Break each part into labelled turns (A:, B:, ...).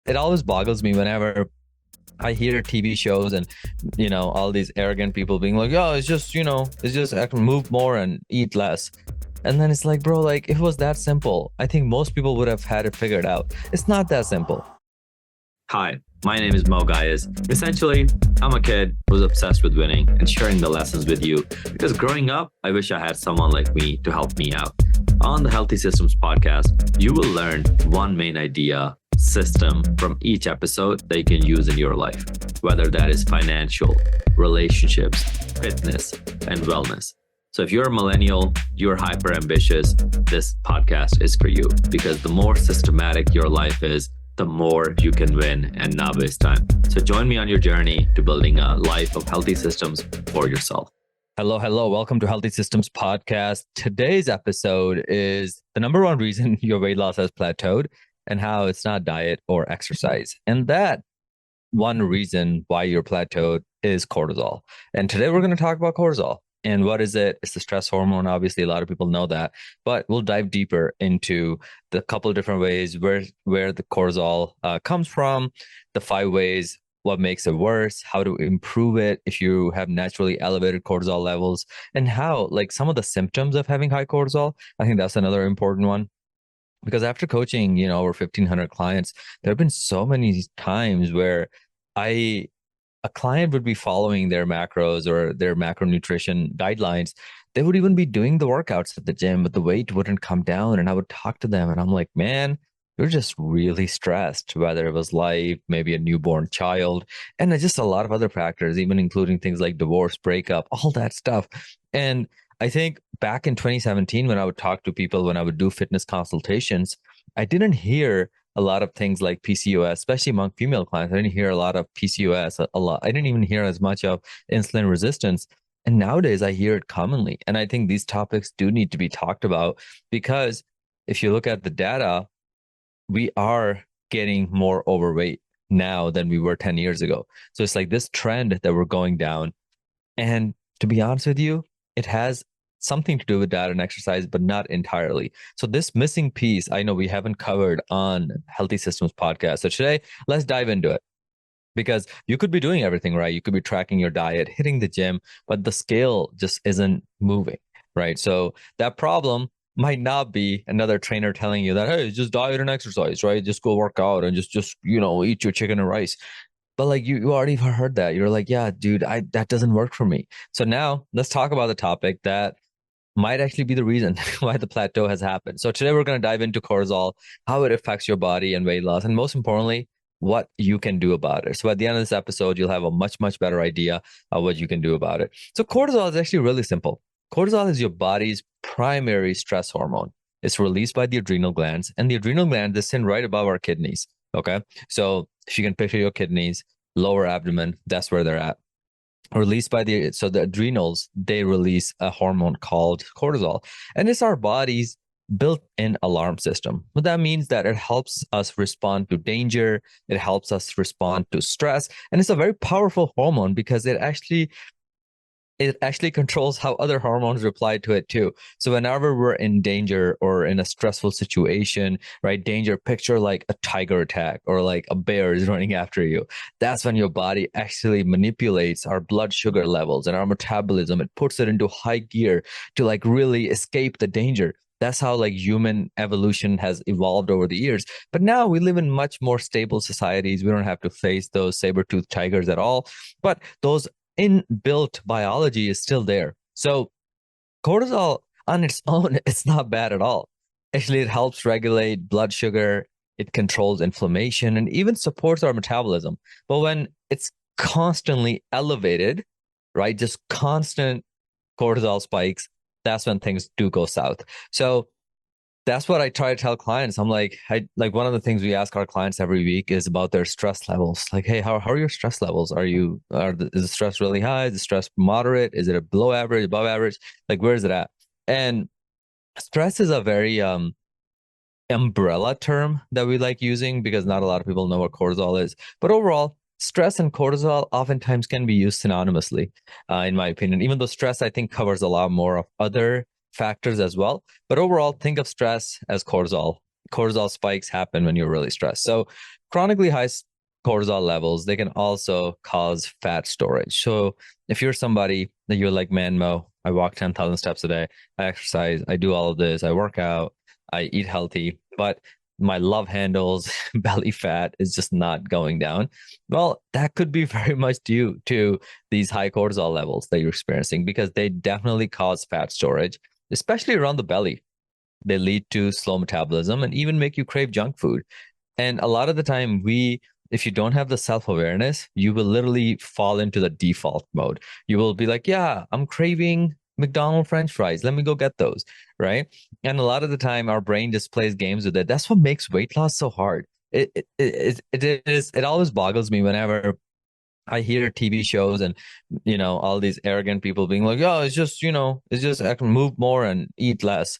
A: it always boggles me whenever I hear TV shows and all these arrogant people being like, "Oh, it's just I can move more and eat less." And then it's like, bro, like if it was that simple, I think most people would have had it figured out. It's not that simple.
B: Hi, my name is Mo Gayas. Essentially, I'm a kid who's obsessed with winning and sharing the lessons with you because growing up, I wish I had someone like me to help me out. On the Healthy Systems podcast, you will learn one main idea, system from each episode that you can use in your life, whether that is financial, relationships, fitness, and wellness. So if you're a millennial, you're hyper ambitious, this podcast is for you because the more systematic your life is, the more you can win and not waste time. So join me on your journey to building a life of healthy systems for yourself.
A: Hello, hello. Welcome to Healthy Systems Podcast. Today's episode is the number one reason your weight loss has plateaued and how it's not diet or exercise. And that one reason why you're plateaued is cortisol. And today we're going to talk about cortisol. And what is it? It's the stress hormone. Obviously, a lot of people know that, but we'll dive deeper into the couple of different ways where the cortisol comes from, the 5 ways, what makes it worse, how to improve it if you have naturally elevated cortisol levels, and how, like, some of the symptoms of having high cortisol. I think that's another important one. Because after coaching, over 1,500 clients, there have been so many times where a client would be following their macros or their macronutrition guidelines. They would even be doing the workouts at the gym, but the weight wouldn't come down. And I would talk to them and I'm like, man, you're just really stressed, whether it was life, maybe a newborn child, and just a lot of other factors, even including things like divorce, breakup, all that stuff. And I think back in 2017, when I would talk to people, when I would do fitness consultations, I didn't hear a lot of things like PCOS, especially among female clients. I didn't hear a lot of PCOS, a lot. I didn't even hear as much of insulin resistance. And nowadays I hear it commonly. And I think these topics do need to be talked about because if you look at the data, we are getting more overweight now than we were 10 years ago. So it's like this trend that we're going down. And to be honest with you, it has something to do with diet and exercise, but not entirely. So this missing piece, I know we haven't covered on Healthy Systems Podcast. So today, let's dive into it. Because you could be doing everything right. You could be tracking your diet, hitting the gym, but the scale just isn't moving, right? So that problem might not be another trainer telling you that, hey, just diet and exercise, right? Just go work out and just eat your chicken and rice. But like you already heard that. You're like, yeah, dude, that doesn't work for me. So now let's talk about the topic that might actually be the reason why the plateau has happened. So today we're going to dive into cortisol, how it affects your body and weight loss, and most importantly, what you can do about it. So at the end of this episode, you'll have a much, much better idea of what you can do about it. So cortisol is actually really simple. Cortisol is your body's primary stress hormone. It's released by the adrenal glands, and the adrenal glands, they sit right above our kidneys. Okay. So if you can picture your kidneys, lower abdomen, that's where they're at. Released by the adrenals, they release a hormone called cortisol, and it's our body's built-in alarm system. What that means that it helps us respond to danger, it helps us respond to stress, and it's a very powerful hormone because it actually controls how other hormones reply to it too. So whenever we're in danger or in a stressful situation, right? Danger, picture like a tiger attack or like a bear is running after you. That's when your body actually manipulates our blood sugar levels and our metabolism. It puts it into high gear to like really escape the danger. That's how like human evolution has evolved over the years. But now we live in much more stable societies. We don't have to face those saber-toothed tigers at all. But those inbuilt biology is still there. So cortisol on its own, it's not bad at all. Actually, it helps regulate blood sugar, it controls inflammation, and even supports our metabolism. But when it's constantly elevated, right, just constant cortisol spikes, that's when things do go south. So that's what I try to tell clients. I'm like, one of the things we ask our clients every week is about their stress levels. Like, hey, how are your stress levels? Is the stress really high? Is the stress moderate? Is it below average, above average? Like, where is it at? And stress is a very umbrella term that we like using because not a lot of people know what cortisol is. But overall, stress and cortisol oftentimes can be used synonymously, in my opinion, even though stress, I think, covers a lot more of other factors as well. But overall, think of stress as cortisol. Cortisol spikes happen when you're really stressed. So chronically high cortisol levels, they can also cause fat storage. So if you're somebody that you're like, man, Mo, I walk 10,000 steps a day, I exercise, I do all of this, I work out, I eat healthy, but my love handles, belly fat is just not going down. Well, that could be very much due to these high cortisol levels that you're experiencing because they definitely cause fat storage, especially around the belly. They lead to slow metabolism and even make you crave junk food. And a lot of the time, if you don't have the self awareness, you will literally fall into the default mode. You will be like, yeah, I'm craving McDonald's French fries. Let me go get those. Right. And a lot of the time, our brain just plays games with it. That's what makes weight loss so hard. It always boggles me whenever I hear TV shows and all these arrogant people being like, "Oh, it's just I can move more and eat less."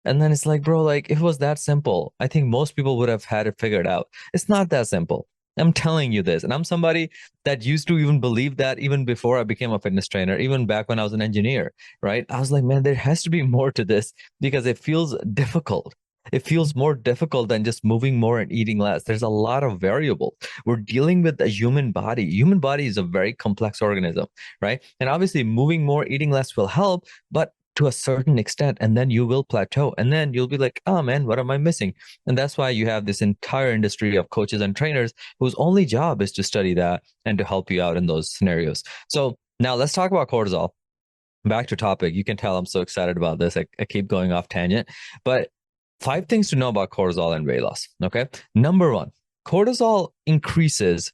A: And then it's like, bro, like if it was that simple, I think most people would have had it figured out. It's not that simple. I'm telling you this, and I'm somebody that used to even believe that even before I became a fitness trainer, even back when I was an engineer, right? I was like, man, there has to be more to this because it feels difficult. It feels more difficult than just moving more and eating less. There's a lot of variables. We're dealing with a human body. Human body is a very complex organism, right? And obviously moving more, eating less will help, but to a certain extent, and then you will plateau. And then you'll be like, oh man, what am I missing? And that's why you have this entire industry of coaches and trainers whose only job is to study that and to help you out in those scenarios. So now let's talk about cortisol. Back to topic. You can tell I'm so excited about this. I keep going off tangent, but 5 things to know about cortisol and weight loss. Okay. Number one, cortisol increases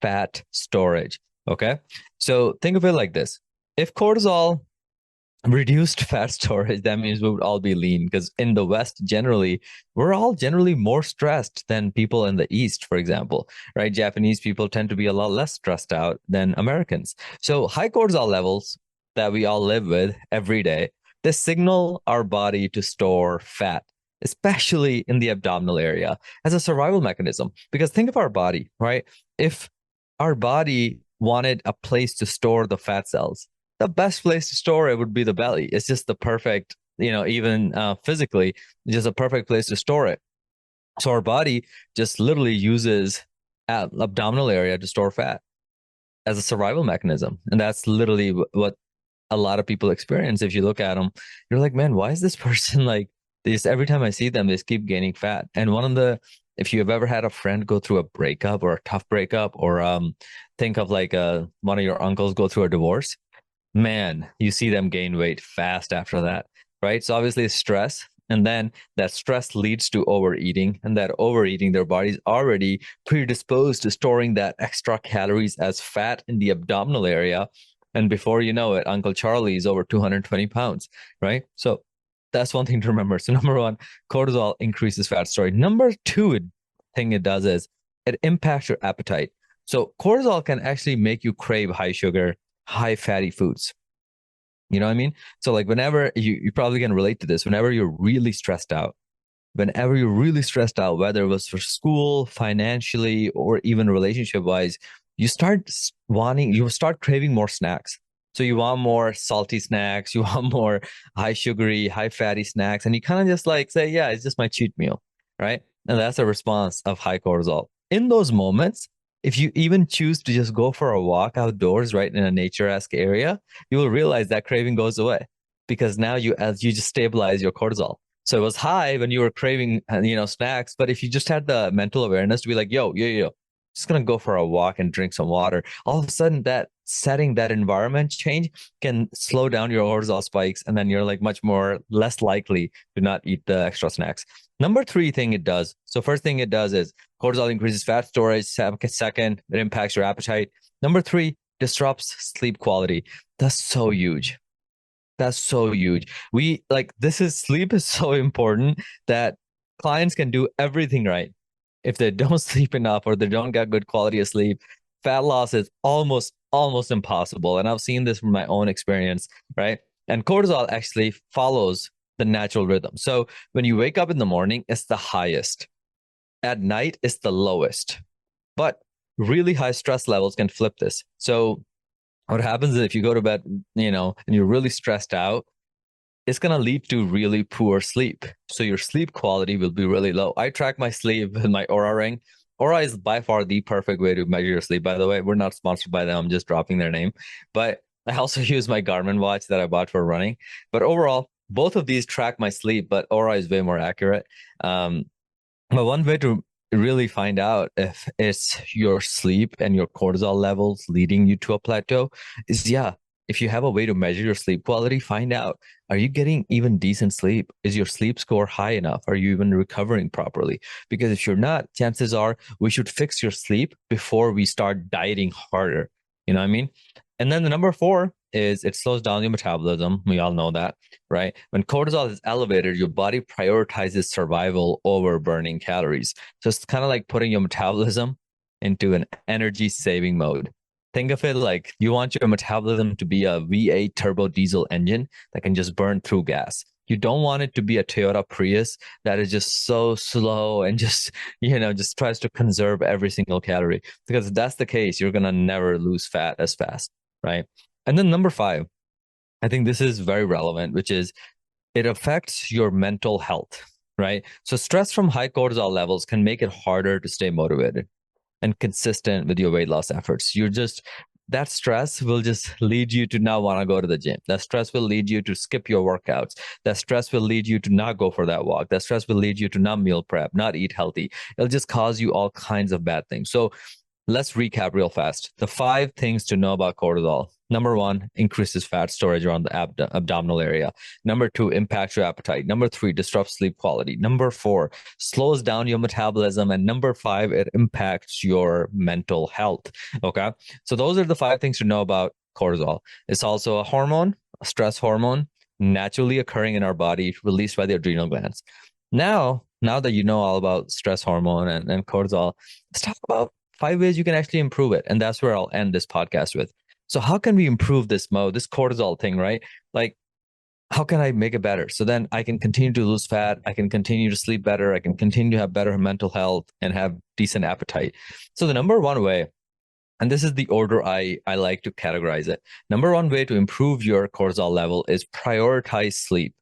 A: fat storage. Okay. So think of it like this. If cortisol reduced fat storage, that means we would all be lean because in the West, generally, we're all generally more stressed than people in the East, for example, right? Japanese people tend to be a lot less stressed out than Americans. So high cortisol levels that we all live with every day, they signal our body to store fat, especially in the abdominal area as a survival mechanism. Because think of our body, right? If our body wanted a place to store the fat cells, the best place to store it would be the belly. It's just the perfect, even physically, just a perfect place to store it. So our body just literally uses abdominal area to store fat as a survival mechanism. And that's literally what a lot of people experience. If you look at them, you're like, man, why is this person like this? Every time I see them, they just keep gaining fat. And if you have ever had a friend go through a breakup or a tough breakup, or think of like one of your uncles go through a divorce, man, you see them gain weight fast after that, right? So obviously stress, and then that stress leads to overeating, and that overeating, their body's already predisposed to storing that extra calories as fat in the abdominal area. And before you know it, Uncle Charlie is over 220 pounds, right? So that's one thing to remember. So number one, cortisol increases fat storage. Number two thing it does is it impacts your appetite. So cortisol can actually make you crave high sugar, high fatty foods. You know what I mean? So like whenever you probably can relate to this, whenever you're really stressed out, whether it was for school, financially, or even relationship wise, you start craving more snacks. So you want more salty snacks, you want more high sugary, high fatty snacks, and you kind of just like say, yeah, it's just my cheat meal, right? And that's a response of high cortisol. In those moments, if you even choose to just go for a walk outdoors, right, in a nature-esque area, you will realize that craving goes away because now as you just stabilize your cortisol. So it was high when you were craving, snacks. But if you just had the mental awareness to be like, yo, just gonna go for a walk and drink some water, all of a sudden that setting, that environment change can slow down your cortisol spikes, and then you're like much more less likely to not eat the extra snacks. Number three thing it does. So first thing it does is cortisol increases fat storage. Second, it impacts your appetite. Number three, disrupts sleep quality. That's so huge. That's so huge. Sleep is so important that clients can do everything right. If they don't sleep enough or they don't get good quality of sleep, fat loss is almost impossible. And I've seen this from my own experience, right? And cortisol actually follows the natural rhythm. So when you wake up in the morning, it's the highest. At night, it's the lowest. But really high stress levels can flip this. So what happens is if you go to bed, and you're really stressed out, it's going to lead to really poor sleep. So your sleep quality will be really low. I track my sleep with my Aura ring. Aura is by far the perfect way to measure your sleep. By the way, we're not sponsored by them. I'm just dropping their name. But I also use my Garmin watch that I bought for running. But overall, both of these track my sleep, but Aura is way more accurate. Um, but one way to really find out if it's your sleep and your cortisol levels leading you to a plateau is, yeah, if you have a way to measure your sleep quality, find out, are you getting even decent sleep? Is your sleep score high enough? Are you even recovering properly? Because if you're not, chances are we should fix your sleep before we start dieting harder. You know what I mean? And then the number four is it slows down your metabolism. We all know that, right? When cortisol is elevated, your body prioritizes survival over burning calories. So it's kind of like putting your metabolism into an energy saving mode. Think of it like you want your metabolism to be a V8 turbo diesel engine that can just burn through gas. You don't want it to be a Toyota Prius that is just so slow and just, just tries to conserve every single calorie. Because if that's the case, you're going to never lose fat as fast, right? And then number five, I think this is very relevant, which is it affects your mental health, right? So stress from high cortisol levels can make it harder to stay motivated and consistent with your weight loss efforts. That stress will just lead you to not want to go to the gym. That stress will lead you to skip your workouts. That stress will lead you to not go for that walk. That stress will lead you to not meal prep, not eat healthy. It'll just cause you all kinds of bad things. So let's recap real fast. The five things to know about cortisol. Number one, increases fat storage around the abdominal area. Number two, impacts your appetite. Number three, disrupts sleep quality. Number four, slows down your metabolism. And number five, it impacts your mental health. Okay. So those are the five things to know about cortisol. It's also a hormone, a stress hormone, naturally occurring in our body, released by the adrenal glands. Now that you know all about stress hormone and cortisol, let's talk about five ways you can actually improve it. And that's where I'll end this podcast with. So how can we improve this this cortisol thing, right? Like, how can I make it better? So then I can continue to lose fat. I can continue to sleep better. I can continue to have better mental health and have decent appetite. So the number one way, and this is the order I like to categorize it. Number one way to improve your cortisol level is prioritize sleep.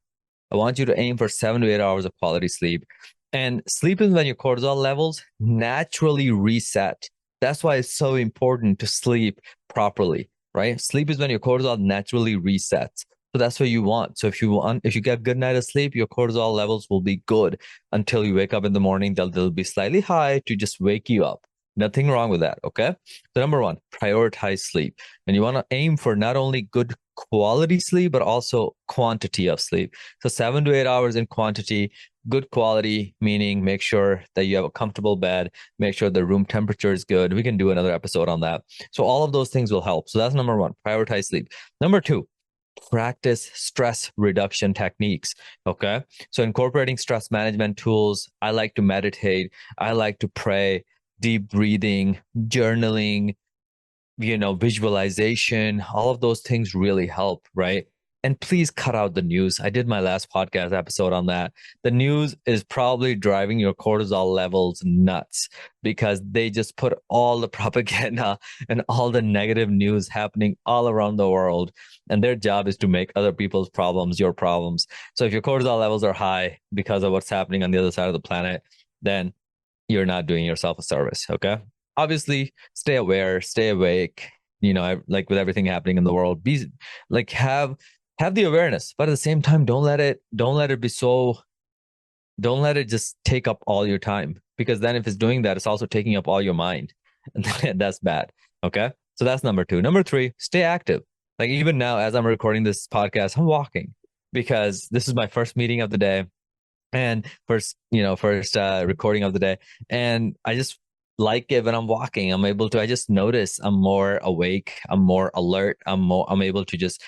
A: I want you to aim for 7 to 8 hours of quality sleep. And sleep is when your cortisol levels naturally reset. That's why it's so important to sleep properly, right? Sleep is when your cortisol naturally resets. So that's what you want. So if you get a good night of sleep, your cortisol levels will be good until you wake up in the morning. They'll be slightly high to just wake you up. Nothing wrong with that. Okay. So number one, prioritize sleep. And you want to aim for not only good quality sleep, but also quantity of sleep. So 7 to 8 hours in quantity, good quality, meaning make sure that you have a comfortable bed, make sure the room temperature is good. We can do another episode on that. So all of those things will help. So that's number one, prioritize sleep. Number two, practice stress reduction techniques. Okay. So incorporating stress management tools. I like to meditate. I like to pray, deep breathing, journaling, visualization, all of those things really help, right? And please cut out the news. I did my last podcast episode on that. The news is probably driving your cortisol levels nuts because they just put all the propaganda and all the negative news happening all around the world. And their job is to make other people's problems your problems. So if your cortisol levels are high because of what's happening on the other side of the planet, then you're not doing yourself a service. Okay. Obviously, stay aware, stay awake, like with everything happening in the world, be like, have the awareness, but at the same time, don't let it just take up all your time, because then if it's doing that, it's also taking up all your mind, and that's bad. Okay. So that's number two. Number three, stay active. Like even now, as I'm recording this podcast, I'm walking because this is my first meeting of the day and first recording of the day. And I just like it when I'm walking. I just notice I'm more awake. I'm more alert. I'm able to just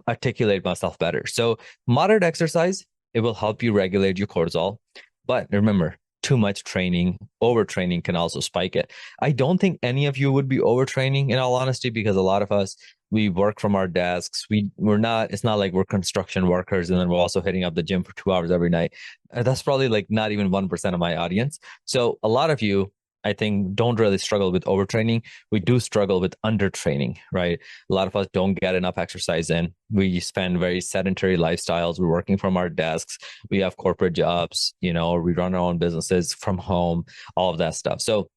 A: articulate myself better. So moderate exercise, it will help you regulate your cortisol. But remember, too much training, overtraining can also spike it. I don't think any of you would be overtraining, in all honesty, because a lot of us, we work from our desks. It's not like we're construction workers and then we're also hitting up the gym for 2 hours every night. That's probably like not even 1% of my audience. So a lot of you, I think, don't really struggle with overtraining. We do struggle with undertraining, right? A lot of us don't get enough exercise in. We spend very sedentary lifestyles. We're working from our desks. We have corporate jobs, or we run our own businesses from home, all of that stuff. So,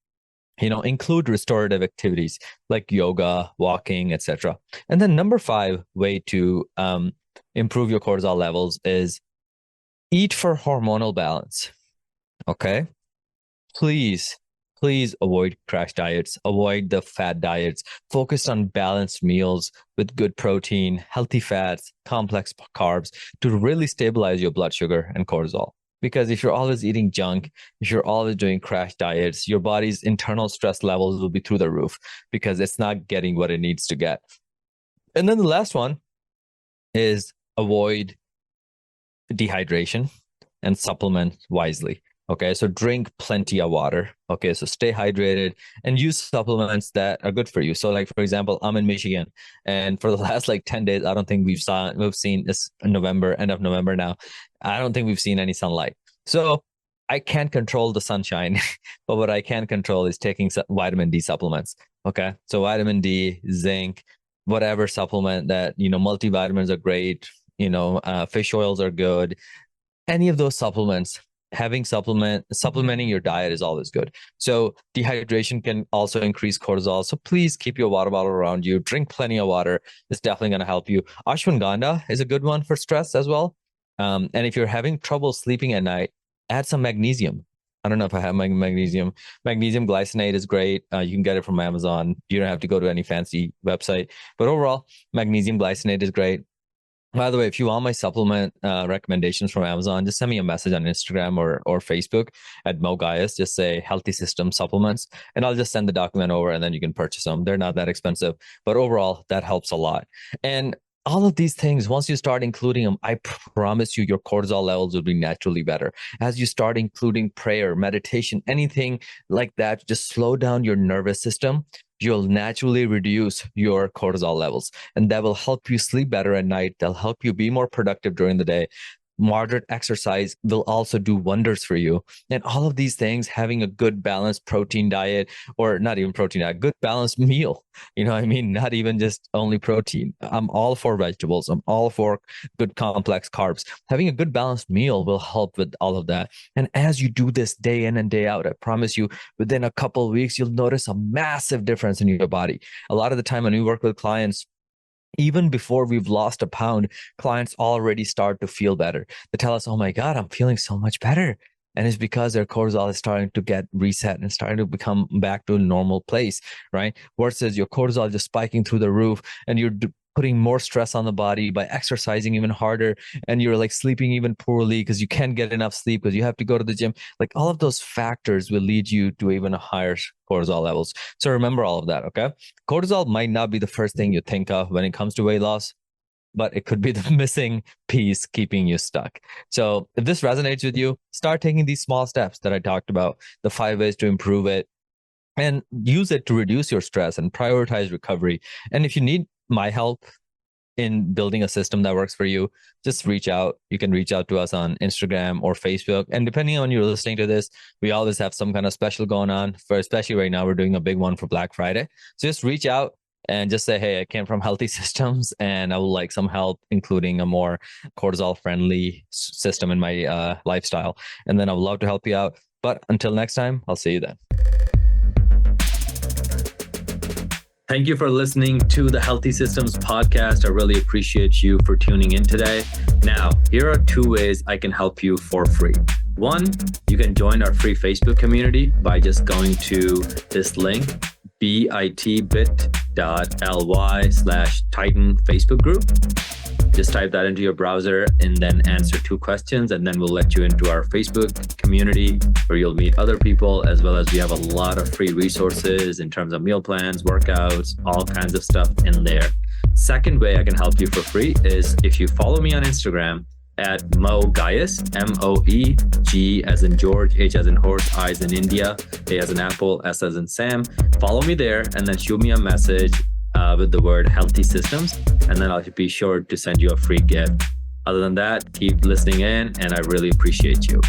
A: include restorative activities like yoga, walking, etc. And then number 5 way to improve your cortisol levels is eat for hormonal balance. Okay. Please avoid crash diets, avoid the fad diets, focus on balanced meals with good protein, healthy fats, complex carbs to really stabilize your blood sugar and cortisol. Because if you're always eating junk, if you're always doing crash diets, your body's internal stress levels will be through the roof because it's not getting what it needs to get. And then the last one is avoid dehydration and supplement wisely. Okay, so drink plenty of water. Okay, so stay hydrated and use supplements that are good for you. So, like for example, I'm in Michigan, and for the last 10 days, I don't think we've seen this in November, end of November now. I don't think we've seen any sunlight. So I can't control the sunshine, but what I can control is taking vitamin D supplements. Okay, so vitamin D, zinc, whatever supplement that multivitamins are great. Fish oils are good. Any of those supplements. Supplementing your diet is always good. So dehydration can also increase cortisol. So please keep your water bottle around you. Drink plenty of water. It's definitely going to help you. Ashwagandha is a good one for stress as well. And if you're having trouble sleeping at night, add some magnesium. I don't know if I have my magnesium. Magnesium glycinate is great. You can get it from Amazon. You don't have to go to any fancy website. But overall, magnesium glycinate is great. By the way, if you want my supplement recommendations from Amazon, just send me a message on Instagram or Facebook at Mo Gaius. Just say Healthy System Supplements, and I'll just send the document over, and then you can purchase them. They're not that expensive, but overall, that helps a lot. And all of these things, once you start including them, I promise you your cortisol levels will be naturally better. As you start including prayer, meditation, anything like that, just slow down your nervous system. You'll naturally reduce your cortisol levels, and that will help you sleep better at night. They'll help you be more productive during the day. Moderate exercise will also do wonders for you. And all of these things, having a good balanced protein diet, or not even protein diet, good balanced meal, not even just only protein. I'm all for vegetables. I'm all for good complex carbs. Having a good balanced meal will help with all of that. And as you do this day in and day out, I promise you, within a couple of weeks, you'll notice a massive difference in your body. A lot of the time when we work with clients, even before we've lost a pound, clients already start to feel better. They tell us, oh my God, I'm feeling so much better. And it's because their cortisol is starting to get reset and starting to become back to a normal place, right? Versus your cortisol just spiking through the roof, and you're putting more stress on the body by exercising even harder, and you're sleeping even poorly because you can't get enough sleep because you have to go to the gym. All of those factors will lead you to even higher cortisol levels. So remember all of that, okay? Cortisol might not be the first thing you think of when it comes to weight loss, but it could be the missing piece keeping you stuck. So if this resonates with you, start taking these small steps that I talked about, the 5 ways to improve it, and use it to reduce your stress and prioritize recovery. And if you need my help in building a system that works for you, just reach out. You can reach out to us on Instagram or Facebook. And depending on when you're listening to this, we always have some kind of special going on. Especially right now, we're doing a big one for Black Friday. So just reach out and just say, hey, I came from Healthy Systems and I would like some help, including a more cortisol-friendly system in my lifestyle. And then I would love to help you out. But until next time, I'll see you then.
B: Thank you for listening to the Healthy Systems podcast. I really appreciate you for tuning in today. Now, here are 2 ways I can help you for free. One, you can join our free Facebook community by just going to this link, bit.ly/Titan Facebook group. Just type that into your browser and then answer 2 questions, and then we'll let you into our Facebook community where you'll meet other people, as well as we have a lot of free resources in terms of meal plans, workouts, all kinds of stuff in there. Second way I can help you for free is if you follow me on Instagram at Mo Gaius, MOE, as in George, H as in horse, I as in India, A as in apple, S as in Sam. Follow me there and then shoot me a message with the word Healthy Systems, and then I'll be sure to send you a free gift. Other than that, keep listening in, and I really appreciate you.